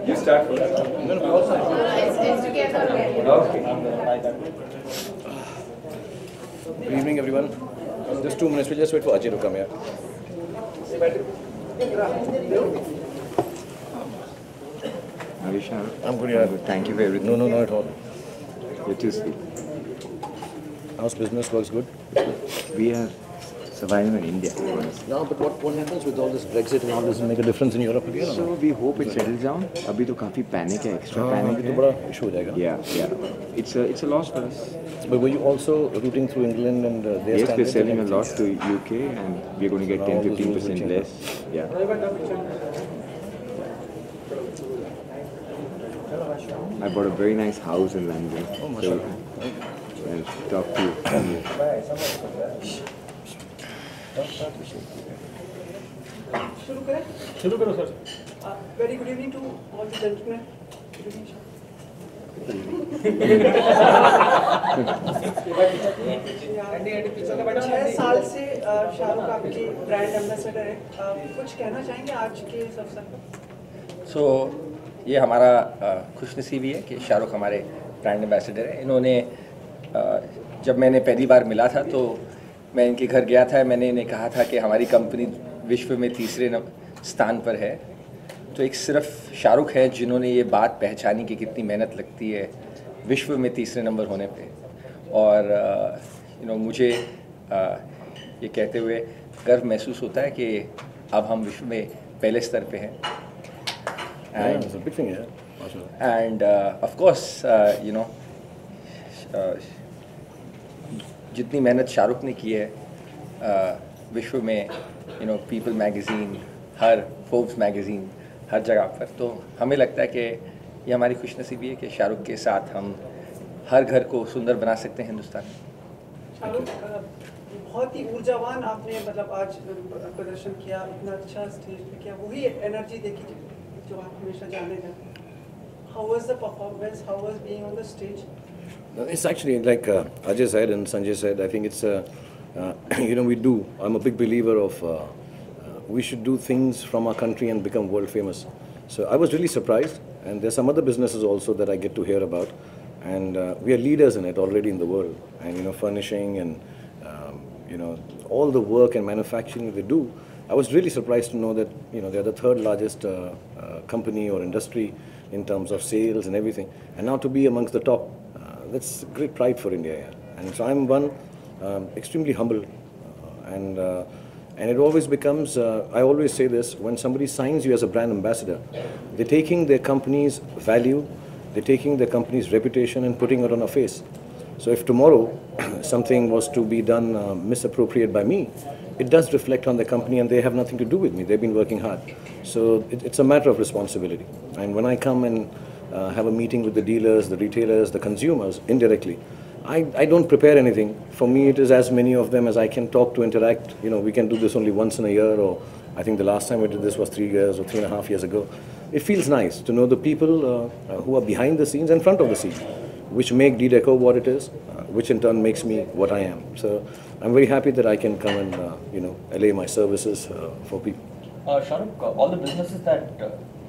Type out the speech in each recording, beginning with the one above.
You start first. It's together. Okay. Good evening, everyone. Just 2 minutes. We'll just wait for Ajay to come here. How are you, Shah Rukh? I'm good, yeah. Thank you for everything. No, not at all. You're too sweet. How's business? Works good? We are surviving in India, to be honest. No, but what happens with all this Brexit and all this make a difference in Europe again? So we hope it settles down. अभी तो काफी panic है, extra panic तो है. बड़ा issue हो जाएगा. Yeah. It's a loss for us. But were you also rooting through England and their Yes, we're standards selling a and lot to UK and we're going to get Now all those rules will 10-15% change. less. Yeah. I bought a very nice house in London. Oh, So mashallah. I'll talk to you. शुरू करो sir. Very good evening to all the gentlemen. Good evening, Shah. 6 साल से शाहरुख आपके brand ambassador है. कुछ कहना चाहेंगे आज के इस अवसर पर? सो ये हमारा खुशनसीबी है कि शाहरुख हमारे ब्रांड एम्बेसडर है. इन्होंने जब मैंने पहली बार मिला था तो मैं इनके घर गया था. मैंने इन्हें कहा था कि हमारी कंपनी विश्व में तीसरे स्थान पर है. तो एक सिर्फ शाहरुख है जिन्होंने ये बात पहचानी कि कितनी मेहनत लगती है विश्व में तीसरे नंबर होने पे. और मुझे ये कहते हुए गर्व महसूस होता है कि अब हम विश्व में पहले स्तर पे हैं. Yeah, it's a big thing, yeah. Mashallah. And of course, जितनी मेहनत शाहरुख ने की है विश्व में पीपल मैगज़ीन, हर फोर्ब्स मैगज़ीन, हर जगह पर, तो हमें लगता है कि ये हमारी खुशनसीबी है कि शाहरुख के साथ हम हर घर को सुंदर बना सकते हैं हिंदुस्तान में. शाहरुख बहुत ही ऊर्जावान आपने मतलब आज प्रदर्शन किया, इतना अच्छा स्टेज पे किया, वही एनर्जी देखी जो आप हमेशा जाने जाते हैं. How was the performance? How was being on the stage? It's actually like Ajay said and Sanjay said, I think it's, I'm a big believer of we should do things from our country and become world famous. So I was really surprised, and there's some other businesses also that I get to hear about, and we are leaders in it already in the world, and furnishing and all the work and manufacturing they do. I was really surprised to know that they're the third largest company or industry in terms of sales and everything, and now to be amongst the top, that's great pride for India. Yeah. And so I'm one extremely humble, and it always becomes, I always say this, when somebody signs you as a brand ambassador, they're taking their company's value, they're taking their company's reputation and putting it on a face. So if tomorrow something was to be done misappropriate by me, it does reflect on the company and they have nothing to do with me. They've been working hard. So it's a matter of responsibility. And when I come and have a meeting with the dealers, the retailers, the consumers, indirectly, I don't prepare anything. For me, it is as many of them as I can talk to, interact. We can do this only once in a year, or I think the last time we did this was 3 years or 3.5 years ago. It feels nice to know the people who are behind the scenes and front of the scenes, which make D-Deco what it is, which in turn makes me what I am. So I'm very happy that I can come and allay my services for people. Shah Rukh, all the businesses that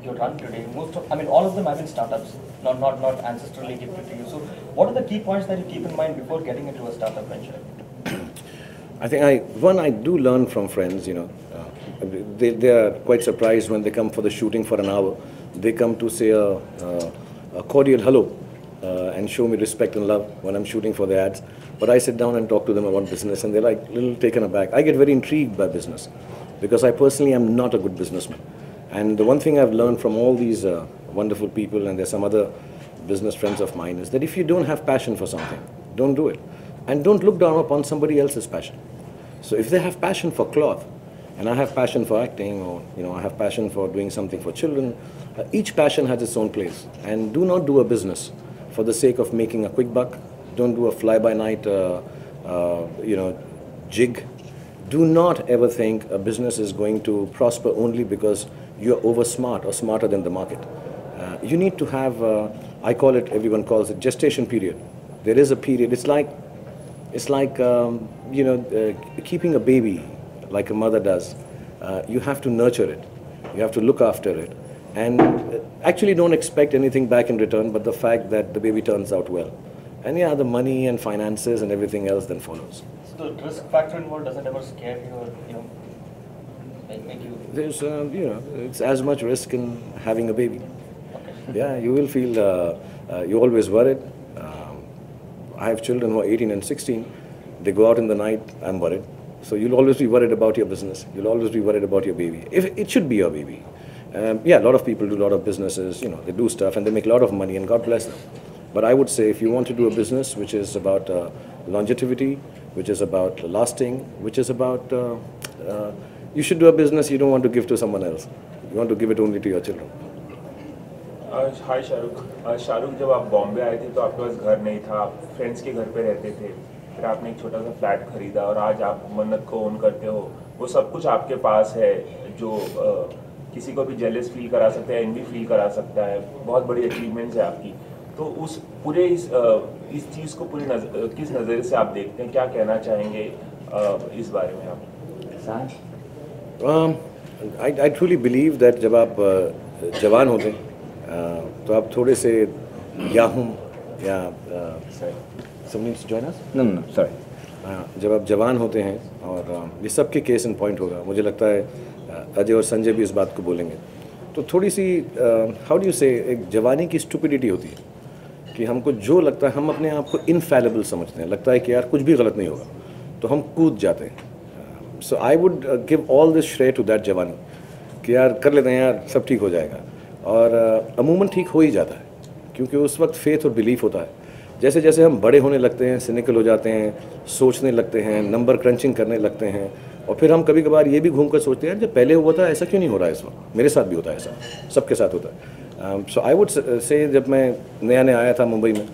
you run today, all of them have been startups, not ancestrally gifted to you. So what are the key points that you keep in mind before getting into a startup venture? I think I do learn from friends. They are quite surprised when they come for the shooting for an hour. They come to say a cordial hello and show me respect and love when I'm shooting for the ads. But I sit down and talk to them about business, and they're like a little taken aback. I get very intrigued by business because I personally am not a good businessman. And the one thing I've learned from all these wonderful people, and there's some other business friends of mine, is that if you don't have passion for something, don't do it. And don't look down upon somebody else's passion. So if they have passion for cloth, and I have passion for acting, or I have passion for doing something for children, each passion has its own place. And do not do a business for the sake of making a quick buck. Don't do a fly-by-night, jig. Do not ever think a business is going to prosper only because you're over smart or smarter than the market. You need to have, I call it, everyone calls it gestation period. There is a period. It's like keeping a baby like a mother does. You have to nurture it. You have to look after it. and actually don't expect anything back in return but the fact that the baby turns out well. And yeah, the money and finances and everything else then follows. So the risk factor involved doesn't ever scare you or, make you... There's, it's as much risk in having a baby. Yeah, you will feel, you're always worried. I have children who are 18 and 16. They go out in the night, I'm worried. So you'll always be worried about your business. You'll always be worried about your baby. If it should be your baby. Yeah, a lot of people do a lot of businesses, they do stuff and they make a lot of money and God bless them. But I would say if you want to do a business which is about longevity, which is about lasting, which is about, you should do a business you don't want to give to someone else. You want to give it only to your children. हाय शाहरुख शाहरुख जब आप बॉम्बे आए थे तो आपके पास घर नहीं था, आप फ्रेंड्स के घर पे रहते थे, फिर आपने एक छोटा सा फ्लैट खरीदा और आज आप मन्नत को ओन करते हो। वो सब कुछ आपके पास है जो किसी को भी जेलस फील करा सकता है, एनवी फील करा सकता है, बहुत बड़ी अचीवमेंट्स है आपकी। तो उस पूरे इस चीज़ को किस नज़रिए से आप देखते हैं, क्या कहना चाहेंगे इस बारे में आप? I truly believe that जब आप जवान होते हैं तो आप थोड़े से याहुम या somebody needs to join us? No, sorry. जब आप जवान होते हैं और ये सबके केस इन पॉइंट होगा, मुझे लगता है अजय और संजय भी इस बात को बोलेंगे, तो थोड़ी सी हाउ डू यू से एक जवानी की स्टुपिडिटी होती है कि हमको जो लगता है हम अपने आप को इनफैलेबल समझते हैं, लगता है कि यार कुछ भी गलत नहीं होगा तो हम कूद जाते हैं। So I would give all this श्रेय टू दैट जवानी कि यार कर लेते हैं यार, सब ठीक हो जाएगा। और अमूमन ठीक हो ही जाता है क्योंकि उस वक्त फेथ और बिलीफ होता है। जैसे जैसे हम बड़े होने लगते हैं, सिनिकल हो जाते हैं, सोचने लगते हैं, नंबर क्रंचिंग करने लगते हैं और फिर हम कभी कभार ये भी घूम कर सोचते हैं जब पहले हुआ था ऐसा क्यों नहीं हो रहा है इस वक्त। मेरे साथ भी होता है ऐसा, सबके साथ होता है। सो आई वुड से जब मैं नया नया आया था मुंबई में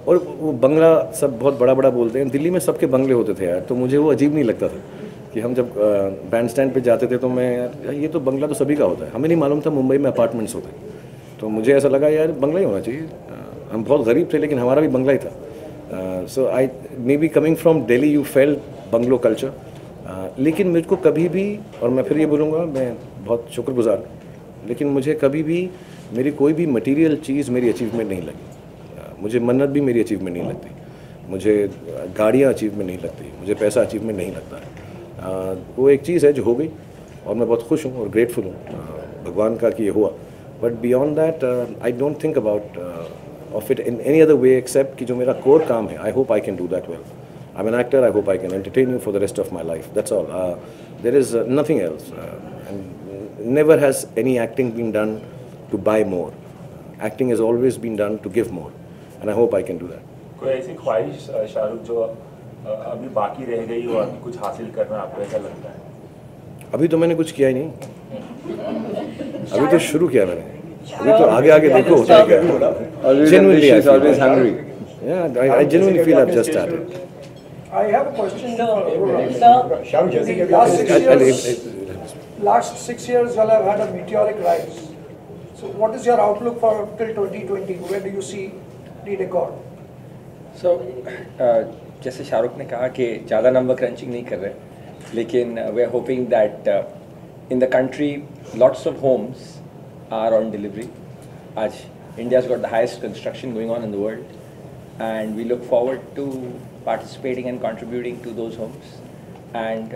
और वो बंगला सब बहुत बड़ा बड़ा बोलते हैं, दिल्ली में सबके बंगले होते थे यार, तो मुझे वो अजीब नहीं लगता था कि हम जब बैंड स्टैंड पे जाते थे तो मैं यार ये तो बंगला तो सभी का होता है, हमें नहीं मालूम था मुंबई में अपार्टमेंट्स होते हैं। तो मुझे ऐसा लगा यार बंगला ही होना चाहिए, हम बहुत गरीब थे लेकिन हमारा भी बंगला ही था। So I may be coming from Delhi you felt bungalow culture, लेकिन मुझको कभी भी, और मैं फिर ये बोलूँगा मैं बहुत शुक्रगुजार, लेकिन मुझे कभी भी मेरी कोई भी मटेरियल चीज़ मेरी अचीवमेंट नहीं लगी। मुझे मन्नत भी मेरी अचीवमेंट नहीं लगती, मुझे गाड़ियाँ अचीवमेंट नहीं लगती, मुझे पैसा अचीवमेंट नहीं लगता है। वो एक चीज़ है जो हो गई और मैं बहुत खुश हूँ और ग्रेटफुल हूँ भगवान का कि ये हुआ। But beyond that I don't think about of it in any other way except कि जो मेरा कोर काम है, I hope I can do that well. I am an actor, I hope I can entertain you for the rest of my life, that's all. There is nothing else, never has any acting been done to buy more. Acting has always been done to give more and I hope I can do that. कोई ऐसी ख्वाहिश शाहरुख जो अभी बाकी रह गई हो, अभी कुछ हासिल करना आपको ऐसा लगता है? अभी तो मैंने कुछ किया ही नहीं, अभी तो शुरू किया मैंने, अभी तो आगे आगे देखो होता क्या। Genuinely, I always hungry. Yeah, I genuinely feel I've just started. I have a question. Last 6 years, you all have had a meteoric rise. So, what is your outlook for till 2020? Where do you see the decor? So, जैसे शाहरुख ने कहा कि ज़्यादा number crutching नहीं कर रहे, लेकिन we are hoping that in the country lots of homes are on delivery. आज India has got the highest construction going on in the world and we look forward to participating and contributing to those homes and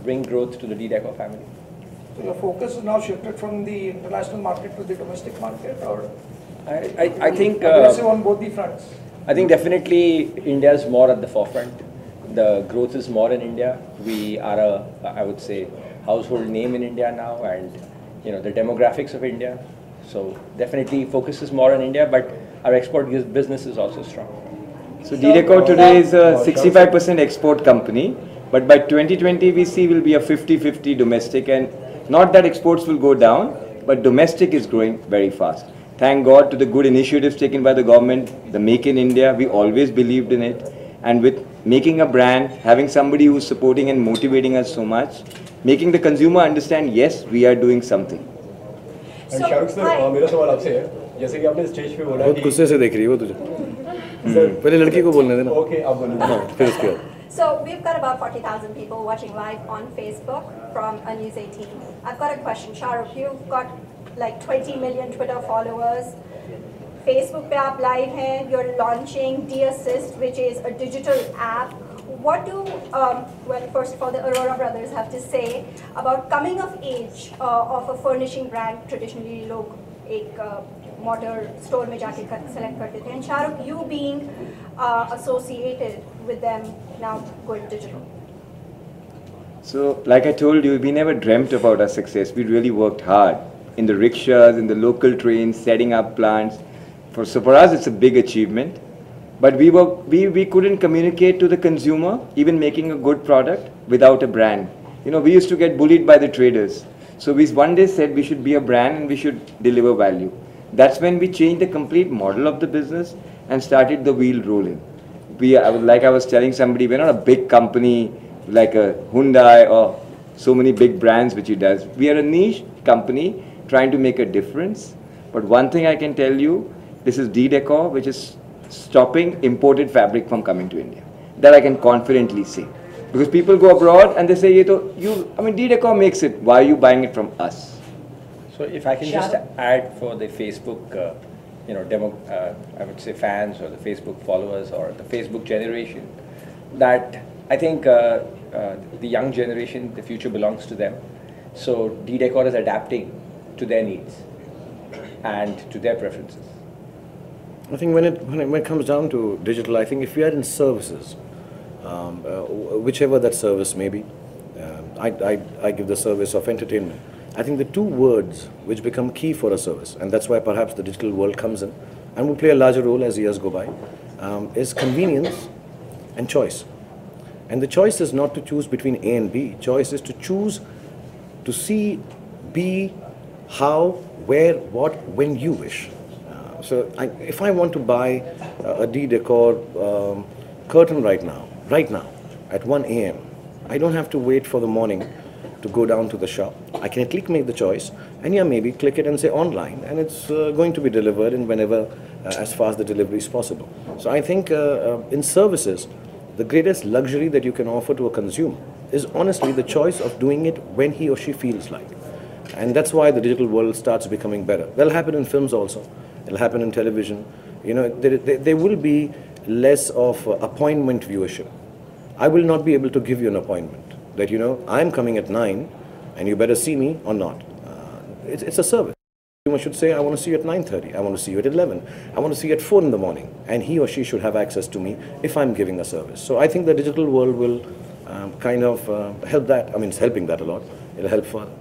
bring growth to the DDECO family. So your focus is now shifted from the international market to the domestic market, or I think aggressive on both the fronts? I think definitely India is more at the forefront. The growth is more in India. We are I would say, household name in India now, and the demographics of India. So definitely focus is more on India, but our export business is also strong. So DDECO today is a 65% export company, but by 2020 we see will be a 50-50 domestic, and not that exports will go down, but domestic is growing very fast. Thank God to the good initiatives taken by the government, the Make in India, we always believed in it. And with making a brand, having somebody who's supporting and motivating us so much, making the consumer understand, yes, we are doing something. Shahrukh sir, मेरा सवाल आपसे है, जैसे कि आपने stage पे बोला, बहुत गुस्से से देख रही है वो तुझे। पहले लड़की को बोलने देना। ओके, आप बोलिए। फिर उसके बाद। So we've got about 40,000 people watching live on Facebook from a News 18. I've got a question, Shah Rukh. You've got like 20 million Twitter followers. Facebook पे आप live हैं. You're launching D-Assist, which is a digital app. What do, well, first of all, the Aurora brothers have to say about coming of age of a furnishing brand? Traditionally, लोग एक motor store में जाके select करते थे. And Shah Rukh, you being associated with them now going digital. So, like I told you, we never dreamt about our success. We really worked hard in the rickshaws, in the local trains, setting up plants. So for us, it's a big achievement. But we couldn't communicate to the consumer, even making a good product, without a brand. You know, we used to get bullied by the traders. So we one day said we should be a brand and we should deliver value. That's when we changed the complete model of the business and started the wheel rolling. Like I was telling somebody, we're not a big company like a Hyundai or so many big brands which it does. We are a niche company trying to make a difference. But one thing I can tell you, this is D-Decor, which is stopping imported fabric from coming to India. That I can confidently say. Because people go abroad and they say, I mean, D-Decor makes it. Why are you buying it from us? So if I can just add for the Facebook, I would say fans or the Facebook followers or the Facebook generation, that I think the young generation, the future belongs to them. So D-Decor is adapting to their needs and to their preferences. I think when it comes down to digital, I think if we are in services, whichever that service may be, I give the service of entertainment. I think the two words which become key for a service, and that's why perhaps the digital world comes in and will play a larger role as years go by, is convenience and choice. And the choice is not to choose between A and B. Choice is to choose to see, be, how, where, what, when you wish. So if I want to buy a D-Decor curtain right now, at 1 a.m., I don't have to wait for the morning to go down to the shop. I can click, make the choice, and yeah, maybe click it and say online, and it's going to be delivered in whenever, as far as the delivery is possible. So I think in services, the greatest luxury that you can offer to a consumer is honestly the choice of doing it when he or she feels like. And that's why the digital world starts becoming better. That'll happen in films also. It'll happen in television. You know, there will be less of appointment viewership. I will not be able to give you an appointment that, I'm coming at 9 and you better see me or not. It's a service. You should say, I want to see you at 9:30. I want to see you at 11. I want to see you at 4 in the morning. And he or she should have access to me if I'm giving a service. So I think the digital world will kind of help that. I mean, it's helping that a lot. It'll help further.